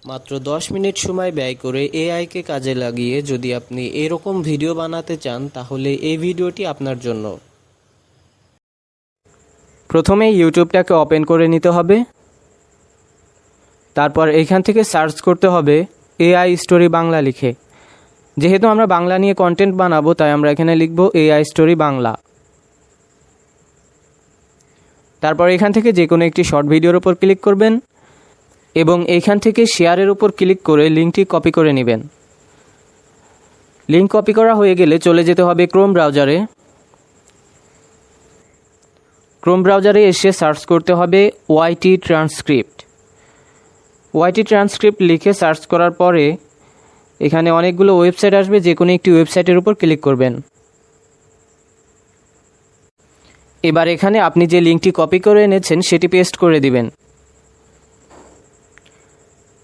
মাত্র 10 মিনিট সময় ব্যয় করে এআইকে কাজে লাগিয়ে যদি আপনি এরকম ভিডিও বানাতে চান তাহলে এই ভিডিওটি আপনার জন্য। প্রথমে ইউটিউবটাকে ওপেন করে নিতে হবে। তারপর এখান থেকে সার্চ করতে হবে এআই স্টোরি বাংলা লিখে। যেহেতু আমরা বাংলা নিয়ে কন্টেন্ট বানাবো তাই আমরা এখানে লিখব এআই স্টোরি বাংলা। তারপর এখান থেকে যে কোনো একটি শর্ট ভিডিওর উপর ক্লিক করবেন এবং এইখান থেকে শেয়ারের উপর ক্লিক করে লিঙ্কটি কপি করে নেবেন। লিঙ্ক কপি করা হয়ে গেলে চলে যেতে হবে ক্রোম ব্রাউজারে। ক্রোম ব্রাউজারে এসে সার্চ করতে হবে ওয়াইটি ট্রান্সক্রিপ্ট। ওয়াইটি ট্রান্সক্রিপ্ট লিখে সার্চ করার পরে এখানে অনেকগুলো ওয়েবসাইট আসবে, যে কোনো একটি ওয়েবসাইটের উপর ক্লিক করবেন। এবার এখানে আপনি যে লিঙ্কটি কপি করে এনেছেন সেটি পেস্ট করে দিবেন।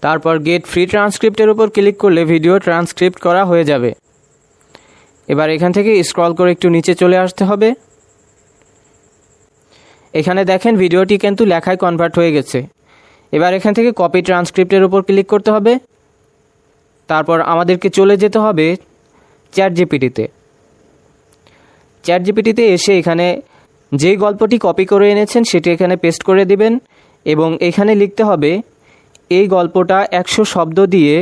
তারপর গেট ফ্রি ট্রান্সক্রিপ্টের উপর ক্লিক করলে ভিডিও ট্রান্সক্রিপ্ট করা হয়ে যাবে। এবার এখান থেকে স্ক্রল করে একটু নিচে চলে আসতে হবে। এখানে দেখেন ভিডিওটি কিন্তু লেখায় কনভার্ট হয়ে গেছে। এবার এখান থেকে কপি ট্রান্সক্রিপ্টের উপর ক্লিক করতে হবে। তারপর আমাদেরকে চলে যেতে হবে চ্যাট জিপিটিতে। চ্যাট জিপিটিতে এসে এখানে যেই গল্পটি কপি করে এনেছেন সেটি এখানে পেস্ট করে দিবেন এবং এখানে লিখতে হবে এই গল্পটা 100 শব্দ দিয়ে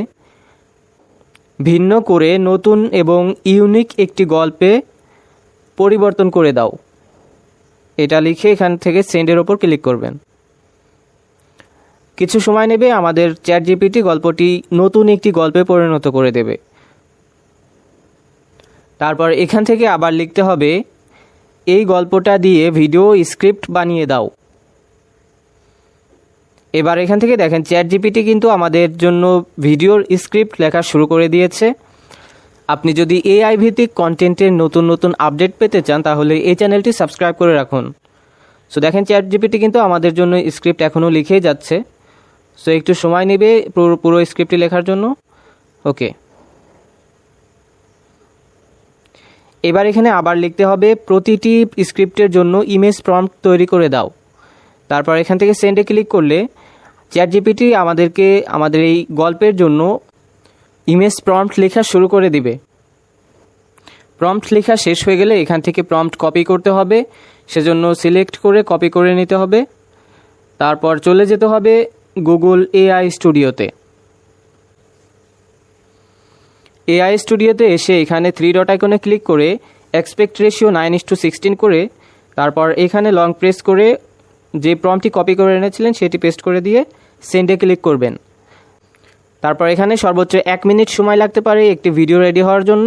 ভিন্ন করে নতুন এবং ইউনিক একটি গল্পে পরিবর্তন করে দাও। এটা লিখে এখান থেকে সেন্ডের ওপর ক্লিক করবেন। কিছু সময় নেবে, আমাদের চ্যাট জিপিটি গল্পটি নতুন একটি গল্পে পরিণত করে দেবে। তারপর এখান থেকে আবার লিখতে হবে এই গল্পটা দিয়ে ভিডিও স্ক্রিপ্ট বানিয়ে দাও। এবার এখান থেকে দেখেন চ্যাট জিপিটি কিন্তু আমাদের জন্য ভিডিওর স্ক্রিপ্ট লেখা শুরু করে দিয়েছে। আপনি যদি এআই ভিত্তিক কন্টেন্টের নতুন নতুন আপডেট পেতে চান তাহলে এই চ্যানেলটি সাবস্ক্রাইব করে রাখুন। সো দেখেন চ্যাট জিপিটি কিন্তু আমাদের জন্য স্ক্রিপ্ট এখনও লিখেই যাচ্ছে। সো একটু সময় নেবে পুরো স্ক্রিপ্টটি লেখার জন্য। ওকে, এবার এখানে আবার লিখতে হবে প্রতিটি স্ক্রিপ্টের জন্য ইমেজ প্রম্পট তৈরি করে দাও। তারপর এখান থেকে সেন্ডে ক্লিক করলে চ্যাট জিপিটি আমাদেরকে আমাদের এই গল্পের জন্য ইমেজ প্রম্পট লেখা শুরু করে দিবে। প্রম্পট লেখা শেষ হয়ে গেলে এখান থেকে প্রম্পট কপি করতে হবে, সেজন্য সিলেক্ট করে কপি করে নিতে হবে। তারপর চলে যেতে হবে গুগল এআই স্টুডিওতে। এআই স্টুডিওতে এসে এখানে 3 ডট আইকনে ক্লিক করে এক্সপেক্ট রেশিও 9:16 করে তারপর এখানে লং প্রেস করে যে প্রম্পটটি কপি করে এনেছিলেন সেটি পেস্ট করে দিয়ে সেন্ডে ক্লিক করবেন। তারপর এখানে সর্বোচ্চ 1 মিনিট সময় লাগতে পারে একটি ভিডিও রেডি হওয়ার জন্য।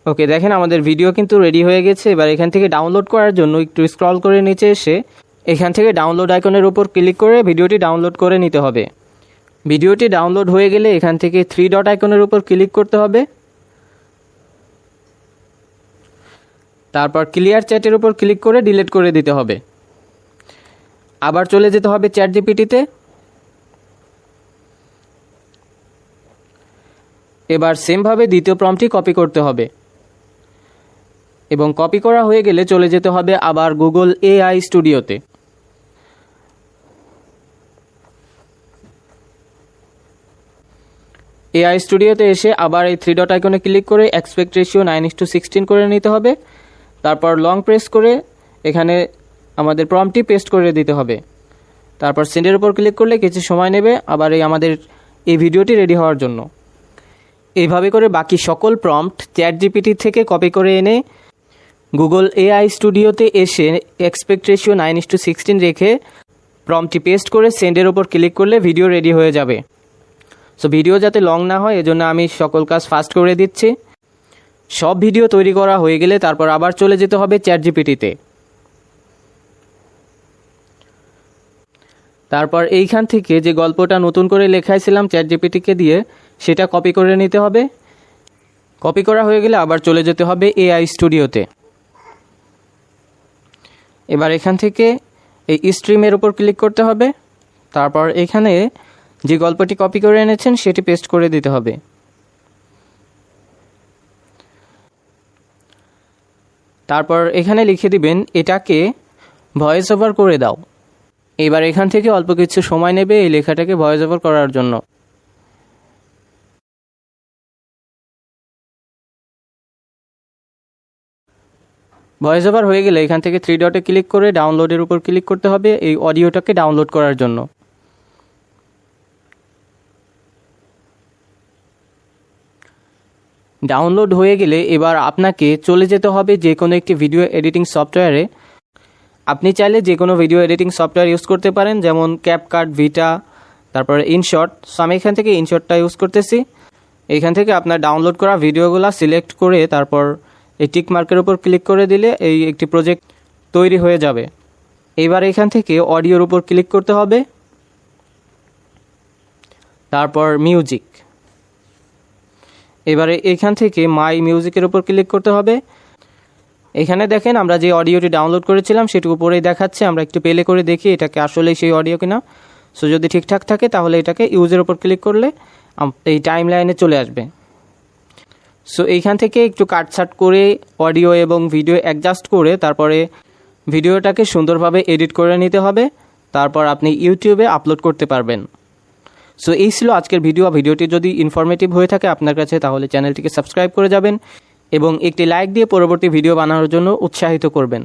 ওকে, দেখেন আমাদের ভিডিও কিন্তু রেডি হয়ে গেছে। এবার এখান থেকে ডাউনলোড করার জন্য একটু স্ক্রল করে নিচে এসে এখান থেকে ডাউনলোড আইকনের উপর ক্লিক করে ভিডিওটি ডাউনলোড করে নিতে হবে। ভিডিওটি ডাউনলোড হয়ে গেলে এখান থেকে 3 ডট আইকনের উপর ক্লিক করতে হবে। তারপর ক্লিয়ার চ্যাটের উপর ক্লিক করে ডিলিট করে দিতে হবে। আবার চলে যেতে হবে চ্যাট জিপিটিতে। এবার সেমভাবে দ্বিতীয় প্রম্পটটি কপি করতে হবে এবং কপি করা হয়ে গেলে চলে যেতে হবে আবার গুগল এআই স্টুডিওতে। এআই স্টুডিওতে এসে আবার এই 3 ডট আইকনে ক্লিক করে এক্সপেক্ট রেশিও 9:16 করে নিতে হবে। তারপর লং প্রেস করে এখানে আমাদের প্রম্পটটি পেস্ট করে দিতে হবে। তারপর সেন্ডের উপর ক্লিক করলে কিছু সময় নেবে আবার আমাদের এই ভিডিওটি রেডি হওয়ার জন্য। এইভাবে করে বাকি সকল প্রম্পট চ্যাট জিপিটি থেকে কপি করে এনে গুগল এআই স্টুডিওতে এসে এক্সপেক্ট রেশিও 9:16 রেখে প্রম্পটটি পেস্ট করে সেন্ডের উপর ক্লিক করলে ভিডিও রেডি হয়ে যাবে। সো ভিডিও যাতে লং না হয় এজন্য আমি সকল কাজ ফাস্ট করে দিচ্ছি। সব ভিডিও তৈরি করা হয়ে গেলে তারপর আবার চলে যেতে হবে চ্যাট জিপিটিতে। তারপর এইখান থেকে যে গল্পটা নতুন করে লেখাইছিলাম চ্যাট জিপিটিকে দিয়ে সেটা কপি করে নিতে হবে। কপি করা হয়ে গেলে আবার চলে যেতে হবে এআই স্টুডিওতে। এবার এখান থেকে এই স্ট্রিমের উপর ক্লিক করতে হবে। তারপর এখানে যে গল্পটি কপি করে এনেছেন সেটি পেস্ট করে দিতে হবে। তারপর এখানে লিখে দিবেন এটাকে ভয়েস ওভার করে দাও। এবার এখান থেকে অল্প কিছু সময় নেবে এই লেখাটাকে ভয়েস ওভার করার জন্য। ভয়েস ওভার হয়ে গেলে এখান থেকে 3 ডটে ক্লিক করে ডাউনলোডের উপর ক্লিক করতে হবে এই অডিওটাকে ডাউনলোড করার জন্য। ডাউনলোড হয়ে গেলে এবার আপনাকে চলে যেতে হবে যে কোনো একটি ভিডিও এডিটিং সফটওয়্যারে। আপনি চাইলে যে কোনো ভিডিও এডিটিং সফটওয়্যার ইউজ করতে পারেন, যেমন ক্যাপকাট, ভিটা, তারপরে ইনশট। সো আমি এখান থেকে ইনশটটা ইউজ করতেছি। এইখান থেকে আপনার ডাউনলোড করা ভিডিওগুলো সিলেক্ট করে তারপর এই টিক মার্কের উপর ক্লিক করে দিলে এই একটি প্রজেক্ট তৈরি হয়ে যাবে। এবার এখান থেকে অডিওর উপর ক্লিক করতে হবে, তারপর মিউজিক। এবারে এখান থেকে মাই মিউজিকের উপর ক্লিক করতে হবে। এখানে দেখেন আমরা যে অডিওটি ডাউনলোড করেছিলাম সেটি উপরেই দেখাচ্ছে। আমরা একটু প্লে করে দেখি এটাকে আসলেই সেই অডিও কিনা। সো যদি ঠিকঠাক থাকে তাহলে এটাকে ইউজের উপর ক্লিক করলে এই টাইম লাইনে চলে আসবে। সো এইখান থেকে একটু কাটছাট করে অডিও এবং ভিডিও অ্যাডজাস্ট করে তারপরে ভিডিওটাকে সুন্দরভাবে এডিট করে নিতে হবে, তারপর আপনি ইউটিউবে আপলোড করতে পারবেন। সো এই ছিল আজকের ভিডিওটি যদি ইনফরমেটিভ হয়ে থাকে আপনার কাছে তাহলে চ্যানেলটিকে সাবস্ক্রাইব করে যাবেন এবং একটি লাইক দিয়ে পরবর্তী ভিডিও বানানোর জন্য উৎসাহিত করবেন।